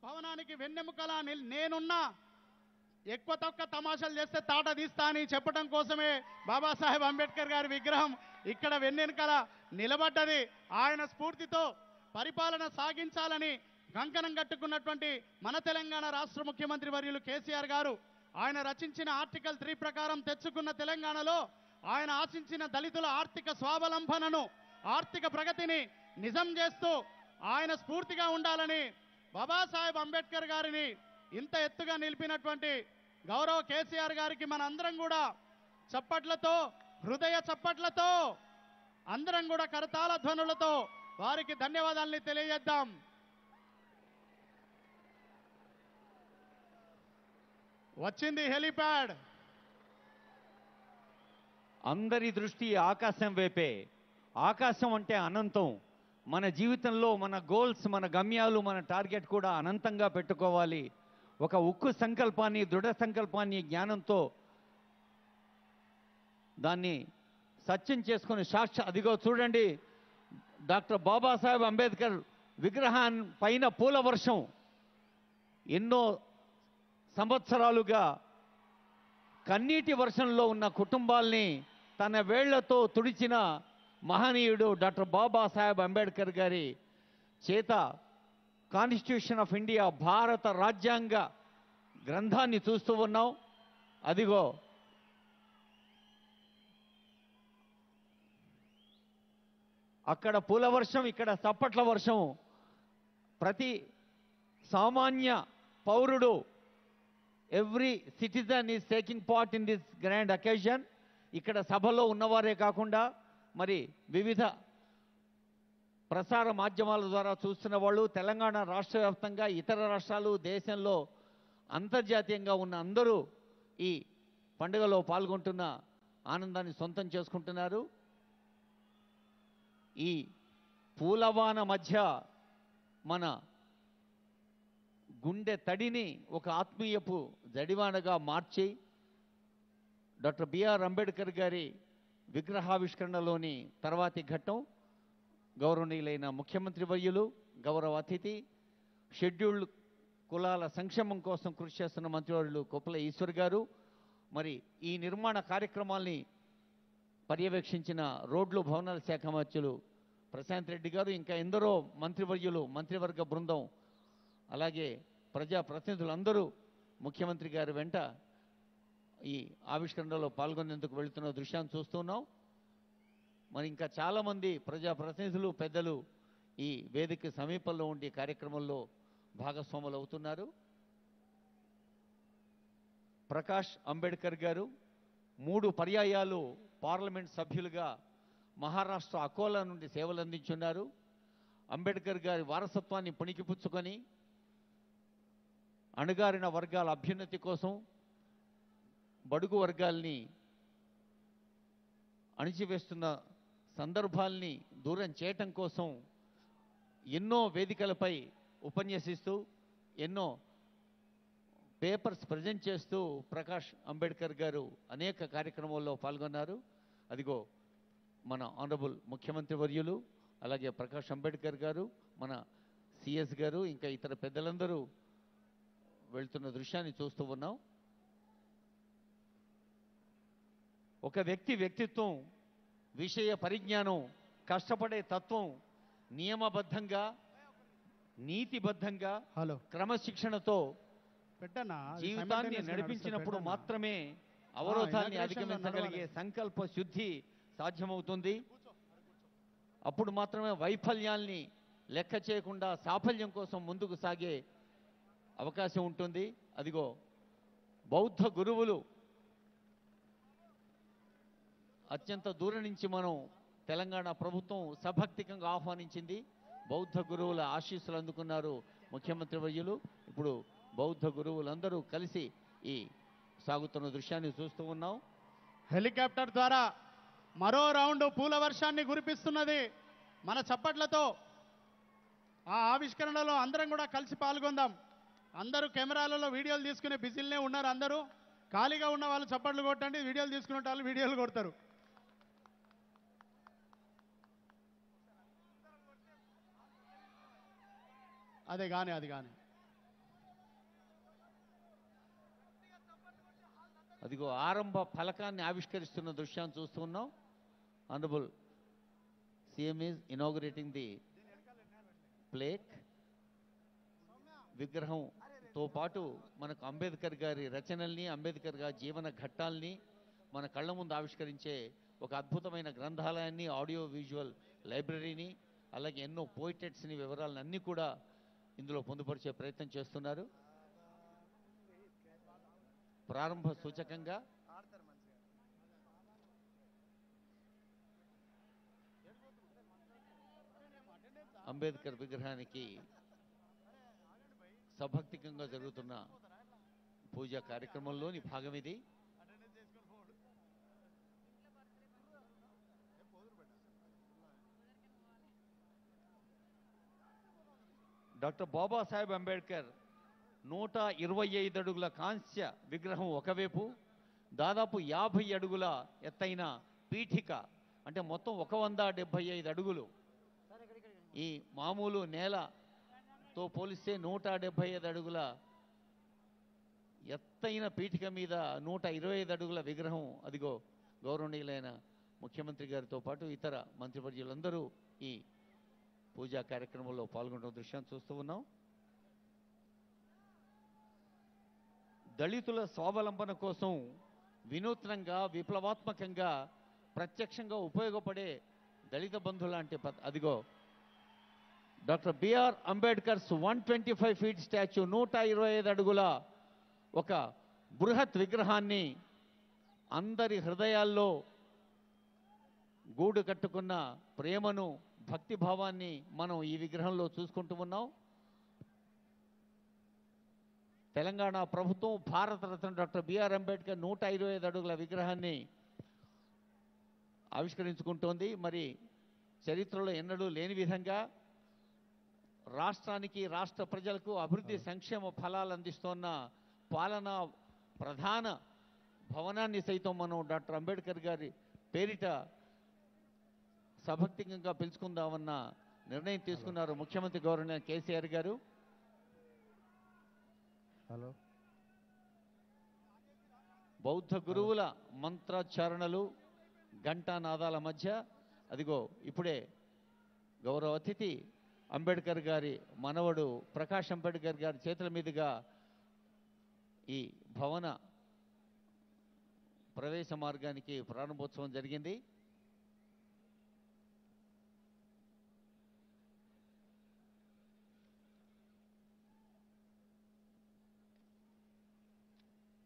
భవనానికి వెన్నెముకలా నేనున్నా, ఎక్కువ తక్కువ తమాషాలు చేస్తే తాట తీస్తా అని చెప్పడం కోసమే బాబాసాహెబ్ అంబేద్కర్ గారి విగ్రహం ఇక్కడ వెన్నెముకల నిలబడ్డది. ఆయన స్ఫూర్తితో పరిపాలన సాగించాలని కంకణం కట్టుకున్నటువంటి మన తెలంగాణ రాష్ట్ర ముఖ్యమంత్రి వర్యులు కేసీఆర్ గారు ఆయన రచించిన ఆర్టికల్ 3 ప్రకారం తెచ్చుకున్న తెలంగాణలో ఆయన ఆశించిన దళితుల ఆర్థిక స్వావలంబనను, ఆర్థిక ప్రగతిని నిజం చేస్తూ ఆయన స్ఫూర్తిగా ఉండాలని బాబాసాహెబ్ అంబేద్కర్ గారిని ఇంత ఎత్తుగా నిలిపినటువంటి గౌరవ కేసీఆర్ గారికి మన అందరం కూడా చప్పట్లతో, హృదయ చప్పట్లతో, అందరం కూడా కరతాళ ధ్వనులతో వారికి ధన్యవాదాలని తెలియజేద్దాం. వచ్చింది హెలిప్యాడ్. అందరి దృష్టి ఆకాశం వైపే. ఆకాశం అంటే అనంతం. మన జీవితంలో మన గోల్స్, మన గమ్యాలు, మన టార్గెట్ కూడా అనంతంగా పెట్టుకోవాలి. ఒక ఉక్కు సంకల్పాన్ని, దృఢ సంకల్పాన్ని జ్ఞానంతో దాన్ని సత్యం చేసుకుని అదిగో చూడండి, డాక్టర్ బాబాసాహెబ్ అంబేద్కర్ విగ్రహాన్ పైన పూల వర్షం. ఎన్నో సంవత్సరాలుగా కన్నీటి వర్షంలో ఉన్న కుటుంబాల్ని తన వేళ్లతో తుడిచిన మహనీయుడు డాక్టర్ బాబాసాహెబ్ అంబేద్కర్ గారి చేత కాన్స్టిట్యూషన్ ఆఫ్ ఇండియా, భారత రాజ్యాంగ గ్రంథాన్ని చూస్తూ ఉన్నాం. అదిగో అక్కడ పూల వర్షం, ఇక్కడ చప్పట్ల వర్షం. ప్రతి సామాన్య పౌరుడు, every citizen is taking part in this grand occasion. ఇక్కడ సభలో ఉన్నవారే కాకుండా మరి వివిధ ప్రసార మాధ్యమాల ద్వారా చూస్తున్న వాళ్ళు, తెలంగాణ రాష్ట్ర వ్యాప్తంగా, ఇతర రాష్ట్రాలు, దేశంలో అంతర్జాతీయంగా ఉన్న అందరూ ఈ పండుగలో పాల్గొంటున్న ఆనందాన్ని సొంతం చేసుకుంటున్నారు. ఈ పూలవాన మధ్య మన గుండె తడిని ఒక ఆత్మీయపు జడివానగా మార్చి డాక్టర్ బిఆర్ అంబేద్కర్ గారి విగ్రహావిష్కరణలోని తర్వాతి ఘట్టం గౌరవనీయులైన ముఖ్యమంత్రి వర్యులు, గౌరవ అతిథి, షెడ్యూల్డ్ కులాల సంక్షేమం కోసం కృషి చేస్తున్న మంత్రివర్యులు కొప్పుల ఈశ్వర్ గారు, మరి ఈ నిర్మాణ కార్యక్రమాల్ని పర్యవేక్షించిన రోడ్లు భవనాల శాఖ మంత్రులు ప్రశాంత్ రెడ్డి గారు, ఇంకా ఎందరో మంత్రివర్యులు, మంత్రివర్గ బృందం, అలాగే ప్రజాప్రతినిధులందరూ ముఖ్యమంత్రి గారి వెంట ఈ ఆవిష్కరణలో పాల్గొనేందుకు వెళుతున్న దృశ్యాన్ని చూస్తున్నాం. మరి ఇంకా చాలామంది ప్రజాప్రతినిధులు, పెద్దలు ఈ వేదిక సమీపంలో ఉండి కార్యక్రమంలో భాగస్వాములు అవుతున్నారు. ప్రకాష్ అంబేద్కర్ గారు 3 పర్యాయాలు పార్లమెంట్ సభ్యులుగా మహారాష్ట్ర అకోలా నుండి సేవలు అందించున్నారు. అంబేద్కర్ గారి వారసత్వాన్ని పుణికిపుచ్చుకొని అణగారిన వర్గాల అభ్యున్నతి కోసం, బడుగు వర్గాల్ని అణిచివేస్తున్న సందర్భాల్ని దూరం చేయటం కోసం ఎన్నో వేదికలపై ఉపన్యసిస్తూ, ఎన్నో పేపర్స్ ప్రజెంట్ చేస్తూ ప్రకాష్ అంబేద్కర్ గారు అనేక కార్యక్రమాల్లో పాల్గొన్నారు. అదిగో మన ఆనరబుల్ ముఖ్యమంత్రి వర్యులు, అలాగే ప్రకాష్ అంబేద్కర్ గారు, మన సిఎస్ గారు, ఇంకా ఇతర పెద్దలందరూ వెళ్తున్న దృశ్యాన్ని చూస్తూ ఉన్నాం. ఒక వ్యక్తిత్వం, విషయ పరిజ్ఞానం, కష్టపడే తత్వం, నియమబద్ధంగా, నీతిబద్ధంగా, క్రమశిక్షణతో జీవితాన్ని నడిపించినప్పుడు మాత్రమే అవరోధాన్ని అధిగమించగలిగే సంకల్ప శుద్ధి సాధ్యమవుతుంది. అప్పుడు మాత్రమే వైఫల్యాల్ని లెక్క చేయకుండా సాఫల్యం కోసం ముందుకు సాగే అవకాశం ఉంటుంది. అదిగో బౌద్ధ గురువులు అత్యంత దూరం నుంచి మనం తెలంగాణ ప్రభుత్వం సభక్తికంగా ఆహ్వానించింది. బౌద్ధ గురువుల ఆశీస్సులు అందుకున్నారు ముఖ్యమంత్రి వర్యులు. ఇప్పుడు బౌద్ధ గురువులందరూ కలిసి ఈ సాగుతున్న దృశ్యాన్ని చూస్తూ ఉన్నాం. హెలికాప్టర్ ద్వారా మరో రౌండ్ పూల వర్షాన్ని కురిపిస్తున్నది. మన చప్పట్లతో ఆ ఆవిష్కరణలో అందరం కూడా కలిసి పాల్గొందాం. అందరూ కెమెరాలలో వీడియోలు తీసుకునే బిజీలనే ఉన్నారు. అందరూ ఖాళీగా ఉన్న వాళ్ళు చప్పట్లు కొట్టండి, వీడియోలు తీసుకునే వాళ్ళు వీడియోలు కొడతారు. అది కానీ అదిగో ఆరంభ ఫలకాన్ని ఆవిష్కరిస్తున్న దృశ్యాన్ని చూస్తున్నాం. Honourable CM is inaugurating the plaque. విగ్రహంతో పాటు మనకు అంబేద్కర్ గారి రచనల్ని, అంబేద్కర్ గారి జీవన ఘట్టాల్ని మన కళ్ళ ముందు ఆవిష్కరించే ఒక అద్భుతమైన గ్రంథాలయాన్ని, ఆడియో విజువల్ లైబ్రరీని, అలాగే ఎన్నో పోయిటెట్స్ని, వివరాలను అన్నీ కూడా ఇందులో పొందుపరిచే ప్రయత్నం చేస్తున్నారు. ప్రారంభ సూచకంగా అంబేద్కర్ విగ్రహానికి సభక్తికంగా జరుగుతున్న పూజా కార్యక్రమంలోని భాగం ఇది. డాక్టర్ బాబాసాహెబ్ అంబేద్కర్ 125 అడుగుల కాంస్య విగ్రహం ఒకవైపు, దాదాపు 50 అడుగుల ఎత్తైన పీఠిక, అంటే మొత్తం 175 అడుగులు. ఈ మామూలు నేలతో పోలిస్తే 175 అడుగుల ఎత్తైన పీఠిక మీద 125 అడుగుల విగ్రహం. అదిగో గౌరవనీయులైన ముఖ్యమంత్రి గారితో పాటు ఇతర మంత్రివర్యులందరూ ఈ పూజా కార్యక్రమంలో పాల్గొన్న దృశ్యాన్ని చూస్తూ ఉన్నాం. దళితుల స్వావలంబన కోసం వినూత్నంగా, విప్లవాత్మకంగా, ప్రత్యక్షంగా ఉపయోగపడే దళిత బంధు లాంటి అదిగో doctor BR Ambedkar's 125 feet statue, 125 అడుగుల ఒక బృహత్ విగ్రహాన్ని అందరి హృదయాల్లో గూడు కట్టుకున్న ప్రేమను, భక్తి భావాన్ని మనం ఈ విగ్రహంలో చూసుకుంటూ ఉన్నాం. తెలంగాణ ప్రభుత్వం భారతరత్న డాక్టర్ బిఆర్ అంబేద్కర్ 125 అడుగుల విగ్రహాన్ని ఆవిష్కరించుకుంటోంది. మరి చరిత్రలో ఎన్నడూ లేని విధంగా రాష్ట్రానికి, రాష్ట్ర ప్రజలకు అభివృద్ధి సంక్షేమ ఫలాలు అందిస్తున్న పాలనా ప్రధాన భవనాన్ని సైతం మనం డాక్టర్ అంబేద్కర్ గారి పేరిట సభక్తికంగా పిలుచుకుందామన్న నిర్ణయం తీసుకున్నారు ముఖ్యమంత్రి గౌరవనీయ కేసీఆర్ గారు. బౌద్ధ గురువుల మంత్రోచ్చారణలు, ఘంటానాదాల మధ్య అదిగో ఇప్పుడే గౌరవ అతిథి అంబేద్కర్ గారి మనవడు ప్రకాష్ అంబేద్కర్ గారి చేతుల మీదుగా ఈ భవన ప్రవేశ మార్గానికి ప్రారంభోత్సవం జరిగింది.